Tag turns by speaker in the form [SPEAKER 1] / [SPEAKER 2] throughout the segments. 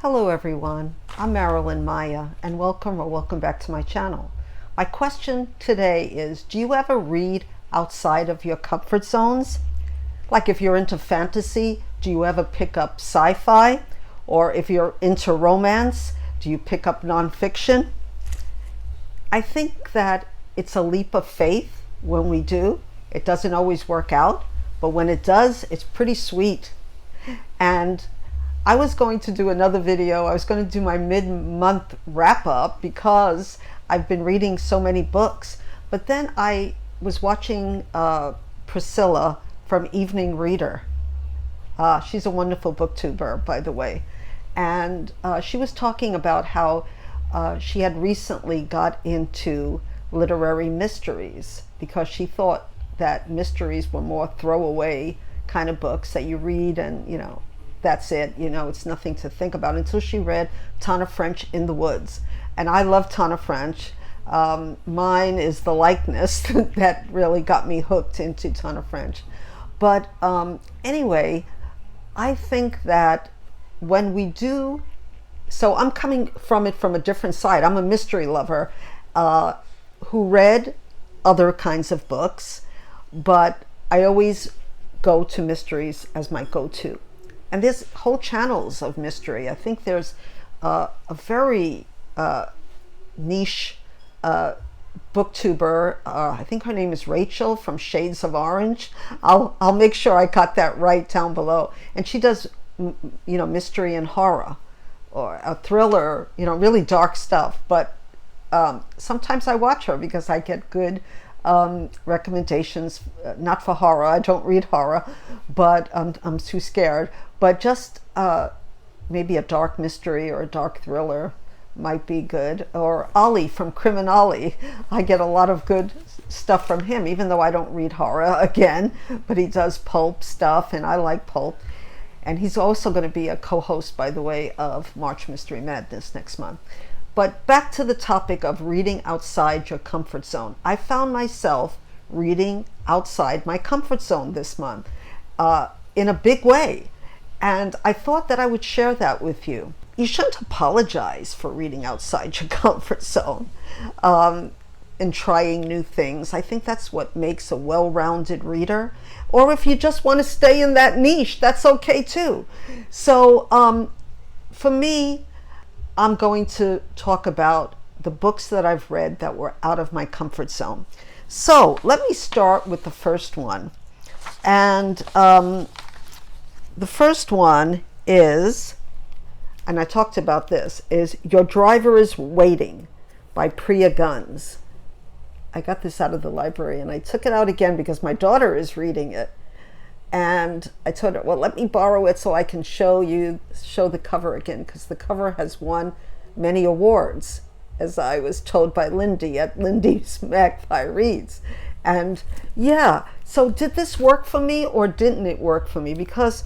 [SPEAKER 1] Hello everyone, I'm Marilyn Maya and welcome back to my channel. My question today is, do you ever read outside of your comfort zones? Like if you're into fantasy, do you ever pick up sci-fi? Or if you're into romance, do you pick up nonfiction? I think that it's a leap of faith when we do. It doesn't always work out, but when it does, it's pretty sweet. And I was going to do another video. I was going to do my mid-month wrap-up because I've been reading so many books. But then I was watching Priscilla from Evening Reader. She's a wonderful booktuber, by the way. And she was talking about how she had recently got into literary mysteries because she thought that mysteries were more throwaway kind of books that you read and, you know, that's it, you know, it's nothing to think about, until she read Tana French in the Woods. And I love Tana French. Mine is the likeness that really got me hooked into Tana French. But anyway, I think that when we do, so I'm coming from it from a different side. I'm a mystery lover who read other kinds of books, but I always go to mysteries as my go-to. And there's whole channels of mystery. I think there's a very niche booktuber. I think her name is Rachel from Shades of Orange. I'll make sure I got that right down below. And she does, you know, mystery and horror, or a thriller, you know, really dark stuff. But sometimes I watch her because I get good recommendations, not for horror. I don't read horror, but I'm too scared. But just maybe a dark mystery or a dark thriller might be good. Or Ali from Criminali. I get a lot of good stuff from him, even though I don't read horror again, but he does pulp stuff and I like pulp. And he's also going to be a co-host, by the way, of March Mystery Madness next month. But back to the topic of reading outside your comfort zone. I found myself reading outside my comfort zone this month in a big way. And I thought that I would share that with you. You shouldn't apologize for reading outside your comfort zone and trying new things. I think that's what makes a well-rounded reader. Or if you just want to stay in that niche, that's okay too. So for me, I'm going to talk about the books that I've read that were out of my comfort zone. So let me start with the first one. And the first one is, and I talked about this, is Your Driver is Waiting by Priya Guns. I got this out of the library and I took it out again because my daughter is reading it. And I told her, well, let me borrow it so I can show the cover again, because the cover has won many awards, as I was told by Lindy at Lindy's Magpie Reads. And yeah, so did this work for me or didn't it work for me? Because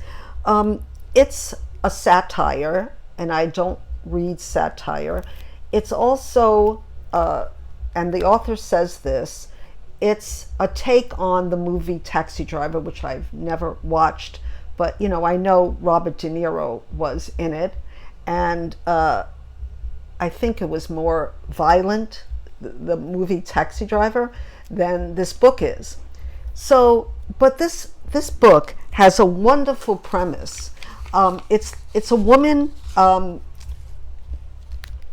[SPEAKER 1] it's a satire, and I don't read satire. It's also, and the author says this, it's a take on the movie Taxi Driver, which I've never watched, but you know, I know Robert De Niro was in it, and I think it was more violent, the movie Taxi Driver, than this book is. So, but this book has a wonderful premise. It's a woman,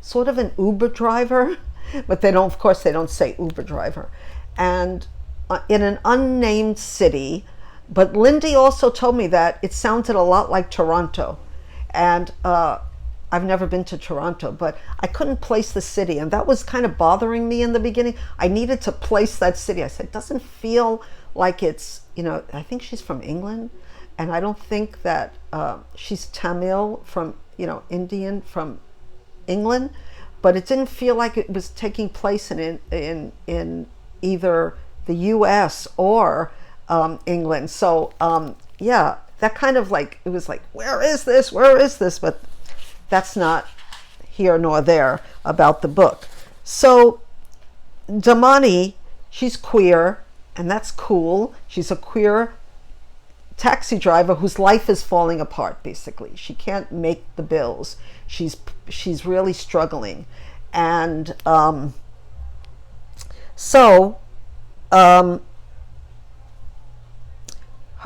[SPEAKER 1] sort of an Uber driver, but they don't, of course, they don't say Uber driver. And in an unnamed city, but Lindy also told me that it sounded a lot like Toronto. And I've never been to Toronto, but I couldn't place the city. And that was kind of bothering me in the beginning. I needed to place that city. I said, it doesn't feel like it's, you know, I think she's from England. And I don't think that she's Tamil from, you know, Indian from England. But it didn't feel like it was taking place in either the US or England. So yeah, that kind of like, it was like, where is this? Where is this? But that's not here nor there about the book. So Damani, she's queer, and that's cool. She's a queer taxi driver whose life is falling apart. Basically, she can't make the bills. She's really struggling, and so her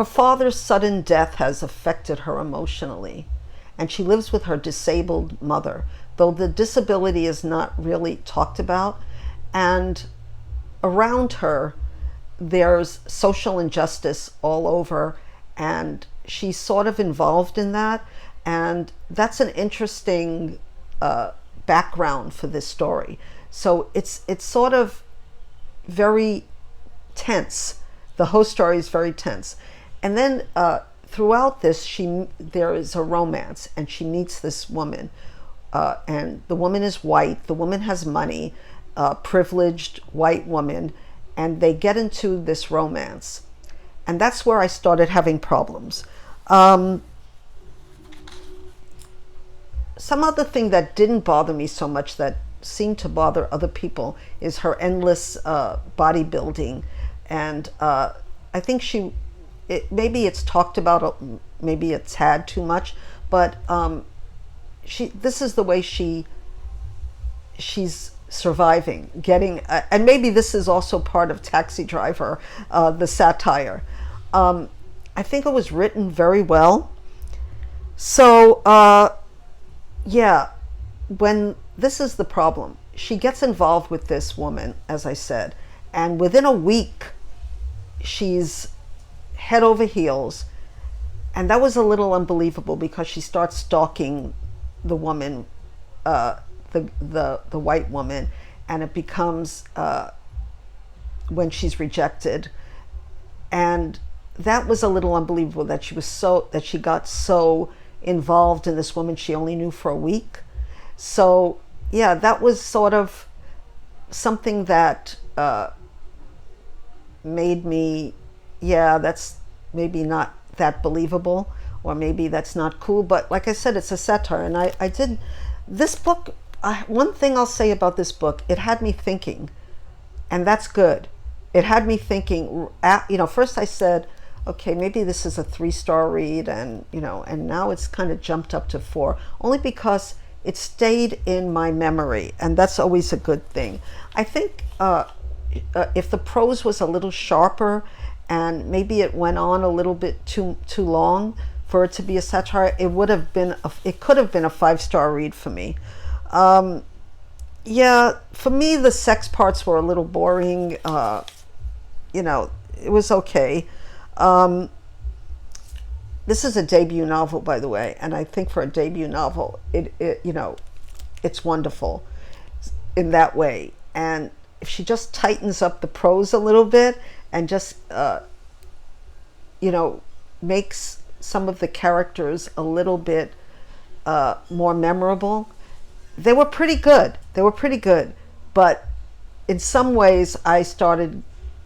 [SPEAKER 1] father's sudden death has affected her emotionally, and she lives with her disabled mother, though the disability is not really talked about. And around her, there's social injustice all over, and she's sort of involved in that. And that's an interesting background for this story. So it's sort of very tense. The whole story is very tense. And then throughout this, there is a romance, and she meets this woman. And the woman is white. The woman has money, privileged white woman, and they get into this romance. And that's where I started having problems. Some other thing that didn't bother me so much that seemed to bother other people is her endless bodybuilding. And I think maybe it's talked about, maybe it's had too much, but this is the way she's surviving, getting, and maybe this is also part of Taxi Driver, the satire. I think it was written very well. So yeah, this is the problem. She gets involved with this woman, as I said, and within a week, she's head over heels. And that was a little unbelievable because she starts stalking the woman, the white woman, and it becomes when she's rejected. And that was a little unbelievable that she got so involved in this woman she only knew for a week. So yeah, that was sort of something that made me, yeah, that's maybe not that believable, or maybe that's not cool. But like I said, it's a satire. And I did this book. One thing I'll say about this book, it had me thinking, and that's good. It had me thinking. First I said, okay, maybe this is a 3-star read, and and now it's kind of jumped up to 4, only because it stayed in my memory, and that's always a good thing. I think if the prose was a little sharper, and maybe it went on a little bit too long for it to be a satire, it could have been a 5-star read for me. Yeah, for me the sex parts were a little boring. It was okay. This is a debut novel, by the way, and I think for a debut novel, it's wonderful in that way. And if she just tightens up the prose a little bit and just makes some of the characters a little bit more memorable, they were pretty good. But in some ways I started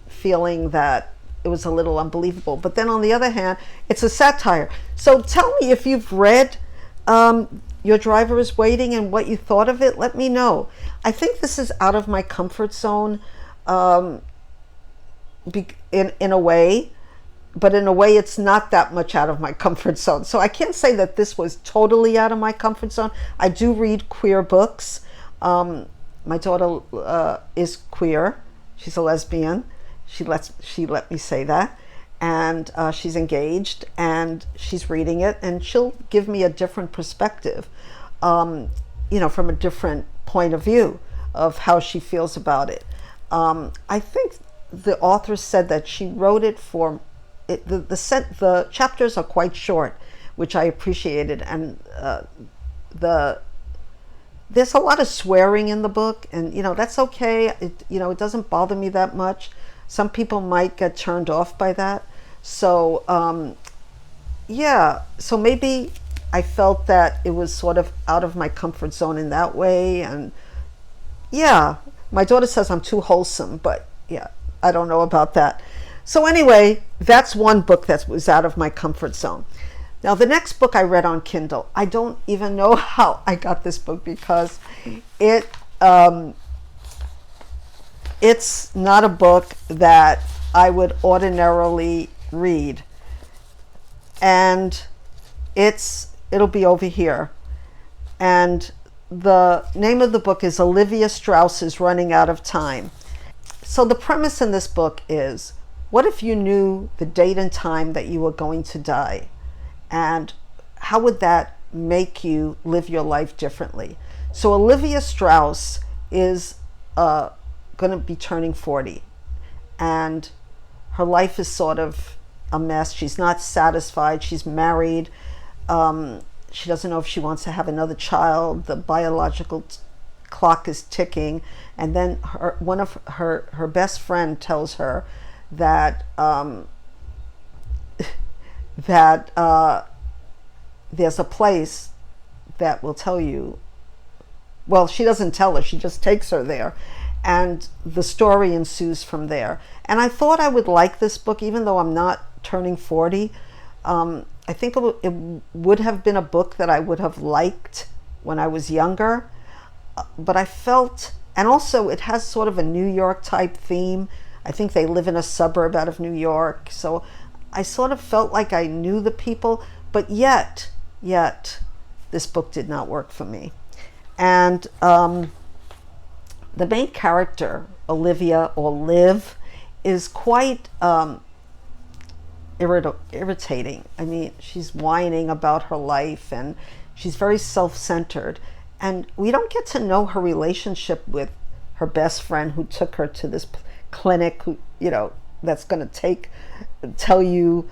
[SPEAKER 1] feeling that it was a little unbelievable. But then on the other hand, it's a satire. So tell me if you've read Your Driver is Waiting and what you thought of it. Let me know. I think this is out of my comfort zone in a way, but in a way it's not that much out of my comfort zone. So I can't say that this was totally out of my comfort zone. I do read queer books. My daughter is queer. She's a lesbian. She let me say that, and she's engaged, and she's reading it, and she'll give me a different perspective, from a different point of view of how she feels about it. I think the author said that she wrote it for it. The chapters are quite short, which I appreciated, and there's a lot of swearing in the book, and that's okay. It doesn't bother me that much. Some people might get turned off by that. So yeah, so maybe I felt that it was sort of out of my comfort zone in that way. And yeah, my daughter says I'm too wholesome, but yeah, I don't know about that. So anyway, that's one book that was out of my comfort zone. Now the next book I read on Kindle, I don't even know how I got this book, because it's not a book that I would ordinarily read. and it'll be over here. And the name of the book is Olivia Strauss is Running Out of Time. So the premise in this book is, what if you knew the date and time that you were going to die? And how would that make you live your life differently? So Olivia Strauss is going to be turning 40, and her life is sort of a mess. She's not satisfied. She's married. She doesn't know if she wants to have another child. The biological clock is ticking. And then one of her best friend tells her that there's a place that will tell you. Well, she doesn't tell her, she just takes her there, and the story ensues from there. And I thought I would like this book, even though I'm not turning 40. I think it would have been a book that I would have liked when I was younger, but I felt, and also it has sort of a New York type theme. I think they live in a suburb out of New York, so I sort of felt like I knew the people, but yet this book did not work for me. And the main character, Olivia, or Liv, is quite irritating. I mean, she's whining about her life, and she's very self-centered, and we don't get to know her relationship with her best friend who took her to this clinic, who, you know, that's going to tell you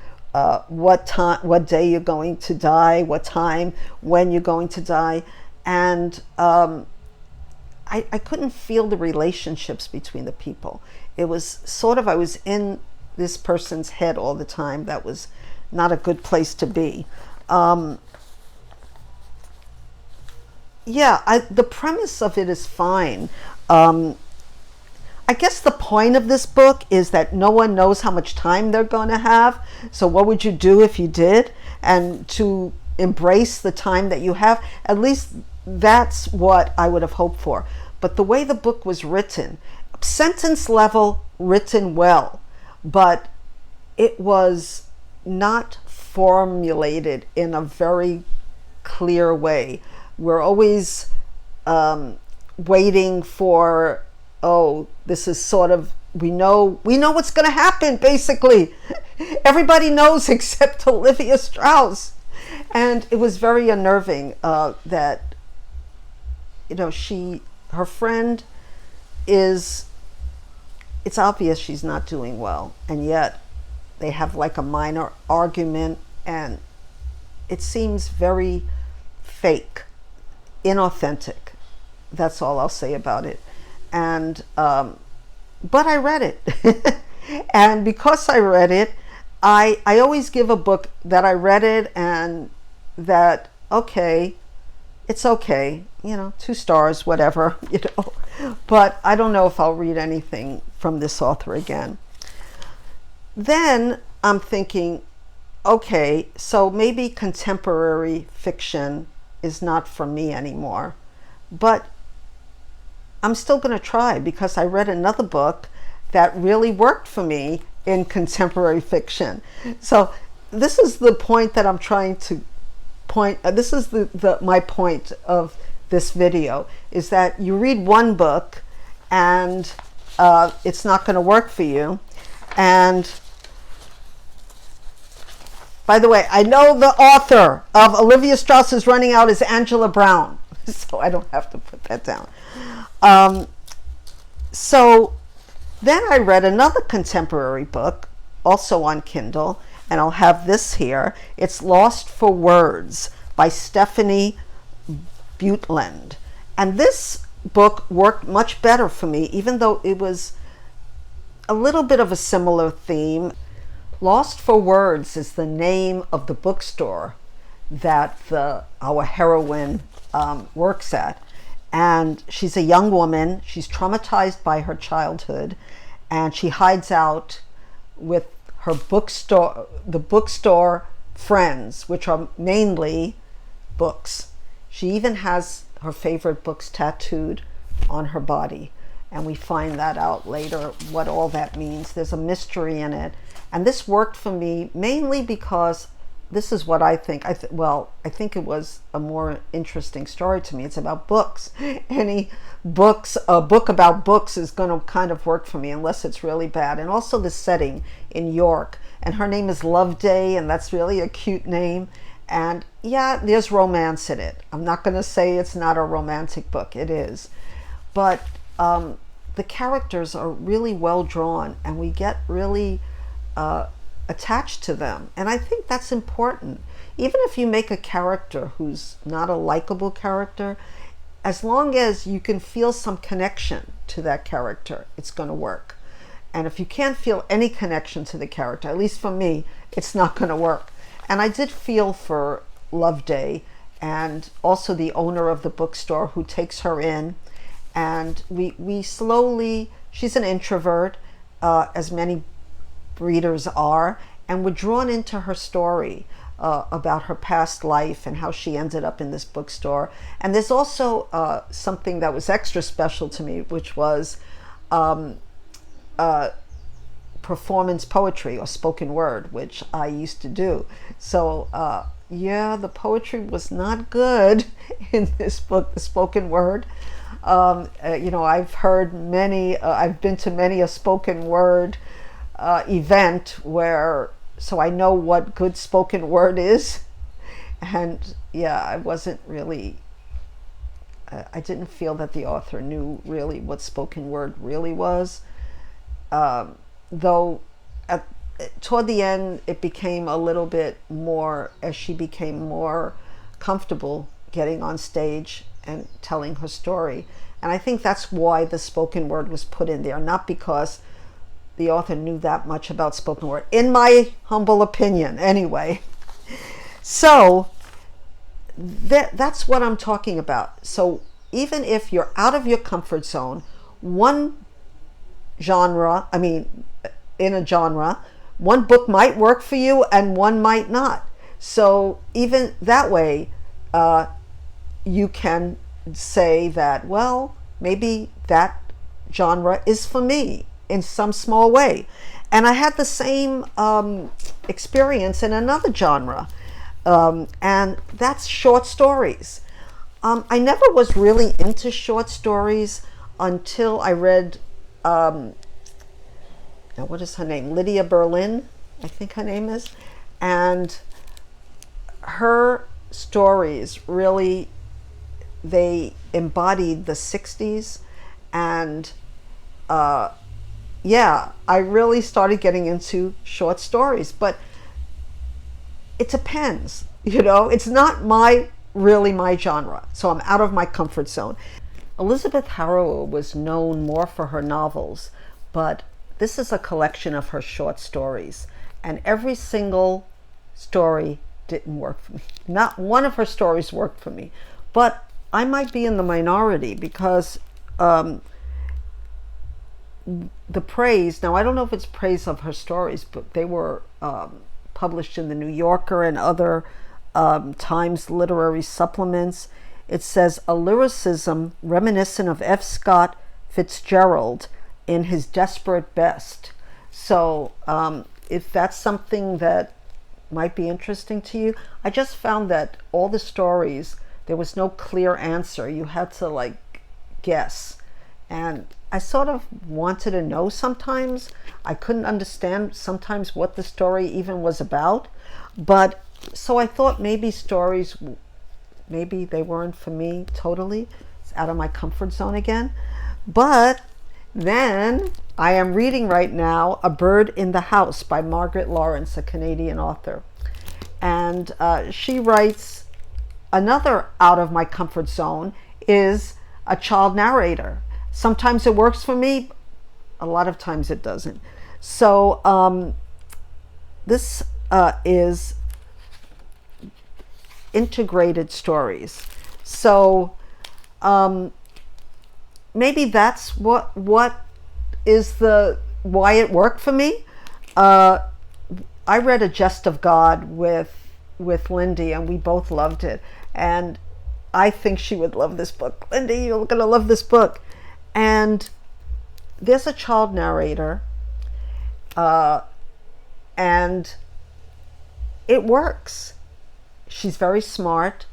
[SPEAKER 1] what day you're going to die, what time, when you're going to die. And I couldn't feel the relationships between the people. It was sort of, I was in this person's head all the time. That was not a good place to be. The premise of it is fine. I guess the point of this book is that no one knows how much time they're going to have. So what would you do if you did? And to embrace the time that you have, at least that's what I would have hoped for. But the way the book was written, sentence level, written well, but it was not formulated in a very clear way. We're always waiting for, this is sort of, we know what's going to happen, basically. Everybody knows except Olivia Strauss. And it was very unnerving that, her friend it's obvious she's not doing well, and yet they have like a minor argument, and it seems very fake, inauthentic. That's all I'll say about it. And but I read it. And because I read it, I always give a book that I read it and that, okay, it's okay, 2 stars, whatever, but I don't know if I'll read anything from this author again. Then I'm thinking, okay, so maybe contemporary fiction is not for me anymore, but I'm still going to try, because I read another book that really worked for me in contemporary fiction. So this is the point that I'm trying to point. This is my point of this video, is that you read one book and it's not going to work for you. And by the way, I know the author of Olivia Strauss is Running Out is Angela Brown, so I don't have to put that down. So then I read another contemporary book, also on Kindle, and I'll have this here. It's Lost for Words by Stephanie Butland. And this book worked much better for me, even though it was a little bit of a similar theme. Lost for Words is the name of the bookstore that our heroine works at. And she's a young woman. She's traumatized by her childhood, and she hides out with her the bookstore friends, which are mainly books. She even has her favorite books tattooed on her body, and we find that out later, what all that means. There's a mystery in it, and this worked for me mainly because this is what I think. I think it was a more interesting story to me. It's about books. Any books, a book about books is going to kind of work for me unless it's really bad. And also the setting in York. And her name is Loveday, and that's really a cute name. And yeah, there's romance in it. I'm not going to say it's not a romantic book. It is. But the characters are really well drawn, and we get really attached to them. And I think that's important. Even if you make a character who's not a likable character, as long as you can feel some connection to that character, it's going to work. And if you can't feel any connection to the character, at least for me, it's not going to work. And I did feel for Loveday, and also the owner of the bookstore who takes her in. And we slowly, she's an introvert, as many readers are, and we're drawn into her story about her past life and how she ended up in this bookstore. And there's also something that was extra special to me, which was performance poetry or spoken word, which I used to do. So yeah, the poetry was not good in this book, the spoken word. I've heard many, I've been to many a spoken word event where, so I know what good spoken word is. And yeah, I wasn't really, I didn't feel that the author knew really what spoken word really was. Though toward the end, it became a little bit more, as she became more comfortable getting on stage and telling her story. And I think that's why the spoken word was put in there, not because the author knew that much about spoken word, in my humble opinion, anyway. So that's what I'm talking about. So even if you're out of your comfort zone, one genre, in a genre, one book might work for you and one might not. So even that way, you can say that, well, maybe that genre is for me in some small way. And I had the same experience in another genre, and that's short stories. I never was really into short stories until I read, now what is her name? Lydia Berlin, I think her name is. And her stories really, they embodied the 60s. And yeah, I really started getting into short stories. But it depends, it's not really my genre. So I'm out of my comfort zone. Elizabeth Harrow was known more for her novels, but this is a collection of her short stories. And every single story didn't work for me. Not one of her stories worked for me. But I might be in the minority because the praise, now I don't know if it's praise of her stories, but they were published in the New Yorker and other Times literary supplements. It says, a lyricism reminiscent of F. Scott Fitzgerald in his desperate best. So if that's something that might be interesting to you, I just found that all the stories, there was no clear answer. You had to guess. And I sort of wanted to know sometimes. I couldn't understand sometimes what the story even was about. But so I thought maybe stories, maybe they weren't for me totally. It's out of my comfort zone again. But then I am reading right now A Bird in the House by Margaret Lawrence, a Canadian author. And she writes, another out of my comfort zone is a child narrator. Sometimes it works for me, a lot of times it doesn't. So this is integrated stories. So maybe that's what is why it worked for me. I read A Jest of God with Lindy, and we both loved it. And I think she would love this book. Lindy, you're going to love this book. And there's a child narrator, and it works. She's very smart.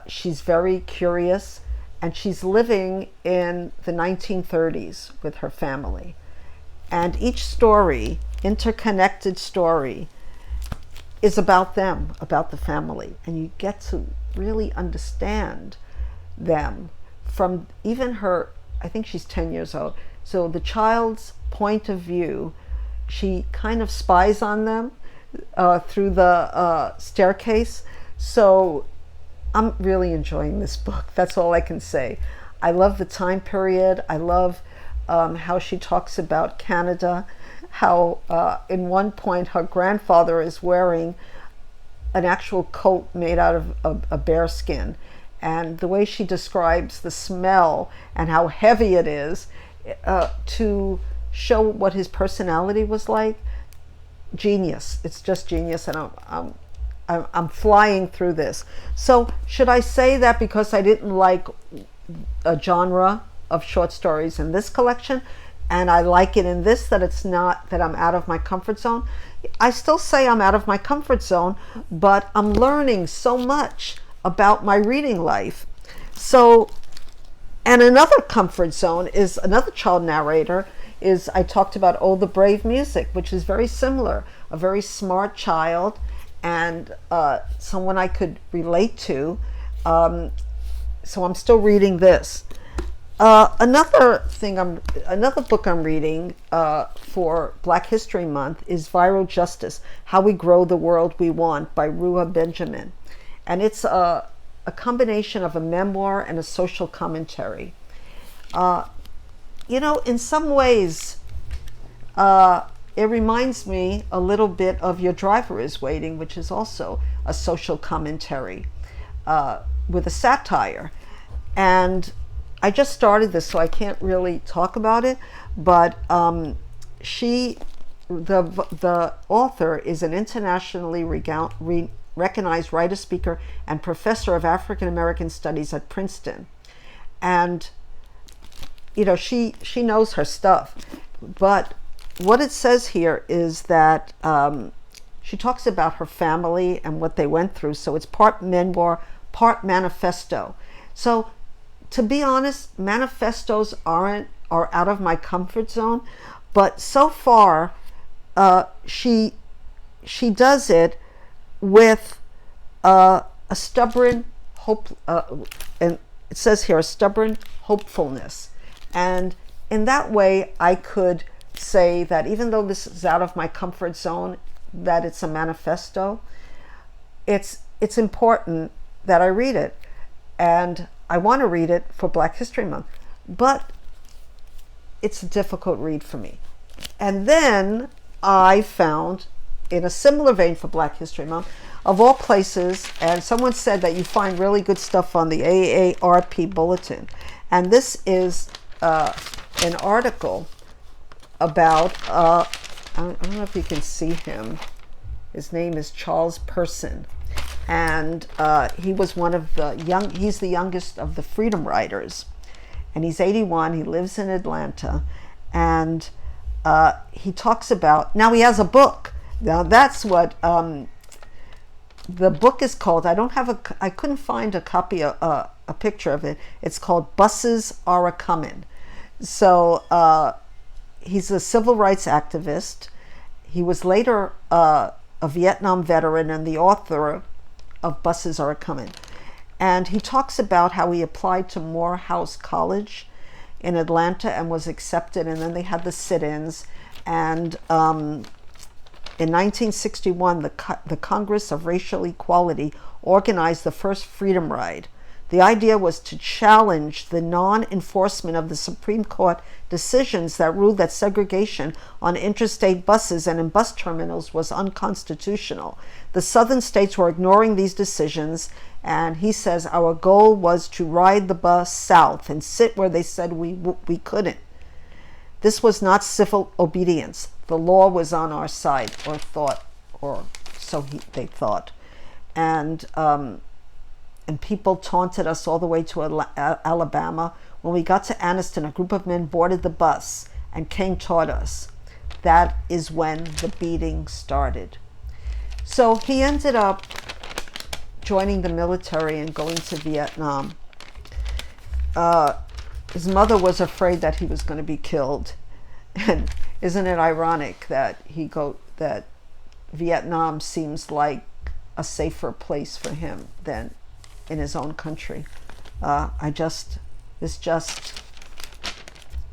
[SPEAKER 1] She's very curious, and she's living in the 1930s with her family. And each story, interconnected story, is about them, about the family. And you get to really understand them from even her, I think she's 10 years old. So the child's point of view, she kind of spies on them through the staircase. So I'm really enjoying this book. That's all I can say. I love the time period. I love how she talks about Canada, how in one point her grandfather is wearing an actual coat made out of a bear skin. And the way she describes the smell and how heavy it is to show what his personality was like, genius. It's just genius, and I'm flying through this. So should I say that because I didn't like a genre of short stories in this collection, and I like it in this, that it's not that I'm out of my comfort zone? I still say I'm out of my comfort zone, but I'm learning so much about my reading life. So, and another comfort zone is another child narrator is, I talked about Oh the Brave Music, which is very similar, a very smart child and someone I could relate to. So I'm still reading this. Another book I'm reading for Black History Month is Viral Justice: How We Grow the World We Want by Rua Benjamin. And it's a combination of a memoir and a social commentary. In some ways, it reminds me a little bit of Your Driver Is Waiting, which is also a social commentary with a satire. And I just started this, so I can't really talk about it, but the author is an internationally recognized writer, speaker, and professor of African American studies at Princeton. And she knows her stuff. But what it says here is that she talks about her family and what they went through. So it's part memoir, part manifesto. So to be honest, manifestos are out of my comfort zone. But so far, she does it with a stubborn hope, and it says here, a stubborn hopefulness. And in that way, I could say that even though this is out of my comfort zone, that it's a manifesto, it's important that I read it. And I want to read it for Black History Month, but it's a difficult read for me. And then I found, in a similar vein for Black History Month, of all places, and someone said that you find really good stuff on the AARP bulletin. And this is an article about, I don't know if you can see him. His name is Charles Person. And he was one of he's the youngest of the Freedom Riders. And he's 81, he lives in Atlanta. And he talks about, now he has a book. Now that's what the book is called. I couldn't find a copy, a picture of it. It's called Buses Are A Comin'. So he's a civil rights activist. He was later a Vietnam veteran and the author of Buses Are A Comin'. And he talks about how he applied to Morehouse College in Atlanta and was accepted, and then they had the sit-ins. And in 1961, the Congress of Racial Equality organized the first Freedom Ride. The idea was to challenge the non-enforcement of the Supreme Court decisions that ruled that segregation on interstate buses and in bus terminals was unconstitutional. The southern states were ignoring these decisions, and he says, our goal was to ride the bus south and sit where they said we couldn't. This was not civil obedience. The law was on our side, or so they thought. And people taunted us all the way to Alabama. When we got to Anniston, a group of men boarded the bus and came toward us. That is when the beating started. So he ended up joining the military and going to Vietnam. His mother was afraid that he was going to be killed. And isn't it ironic that that Vietnam seems like a safer place for him than in his own country? This just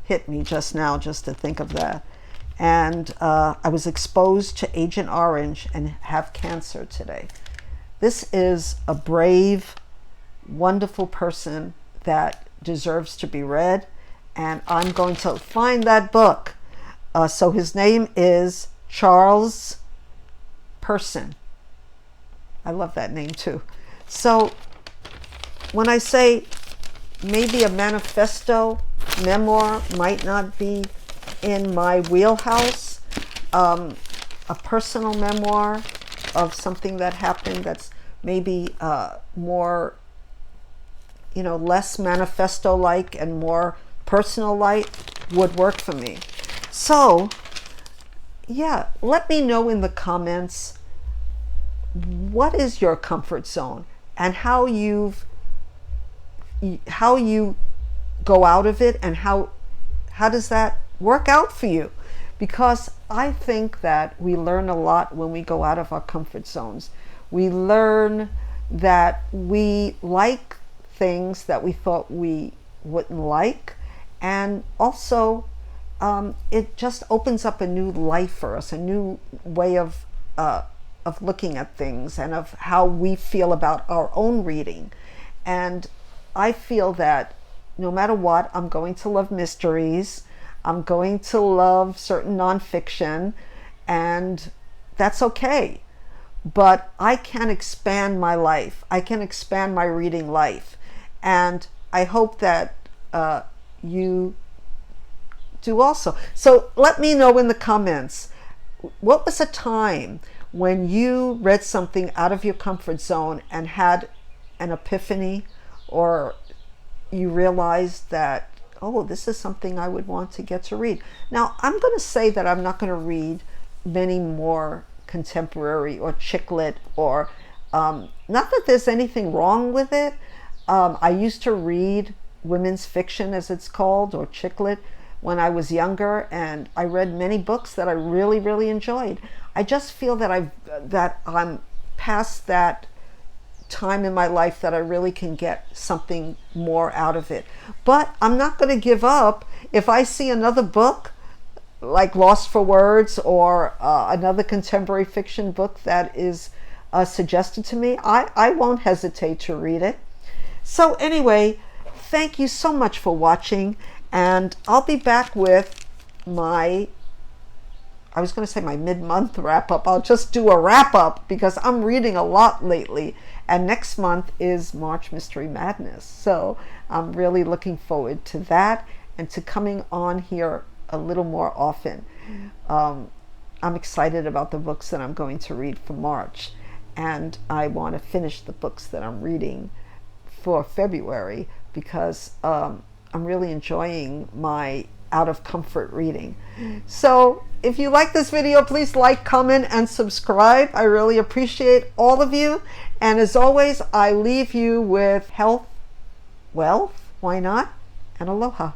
[SPEAKER 1] hit me just now, just to think of that. And I was exposed to Agent Orange and have cancer today. This is a brave, wonderful person that deserves to be read, and I'm going to find that book. So his name is Charles Person. I love that name too. So when I say maybe a manifesto memoir might not be in my wheelhouse, a personal memoir of something that happened that's maybe more, less manifesto-like and more personal-like would work for me. So, yeah, let me know in the comments what is your comfort zone and how you go out of it, and how does that work out for you? Because I think that we learn a lot when we go out of our comfort zones. We learn that we like things that we thought we wouldn't like, and also it just opens up a new life for us, a new way of looking at things and of how we feel about our own reading. And I feel that no matter what, I'm going to love mysteries. I'm going to love certain nonfiction, and that's okay. But I can expand my life. I can expand my reading life. And I hope that you do also. So let me know in the comments, what was a time when you read something out of your comfort zone and had an epiphany, or you realized that, oh, this is something I would want to get to read. Now, I'm going to say that I'm not going to read many more contemporary or chick lit, or not that there's anything wrong with it. I used to read women's fiction, as it's called, or chick lit, when I was younger, and I read many books that I really, really enjoyed. I just feel that I'm past that time in my life that I really can get something more out of it. But I'm not going to give up. If I see another book like Lost for Words, or another contemporary fiction book that is suggested to me, I won't hesitate to read it. So anyway, thank you so much for watching, and I'll be back with my mid-month wrap-up. I'll just do a wrap-up because I'm reading a lot lately, and next month is March Mystery Madness. So I'm really looking forward to that and to coming on here a little more often. I'm excited about the books that I'm going to read for March, and I want to finish the books that I'm reading for February, because I'm really enjoying my out of comfort reading. So if you like this video, please like, comment, and subscribe. I really appreciate all of you. And as always, I leave you with health, wealth, why not, and aloha.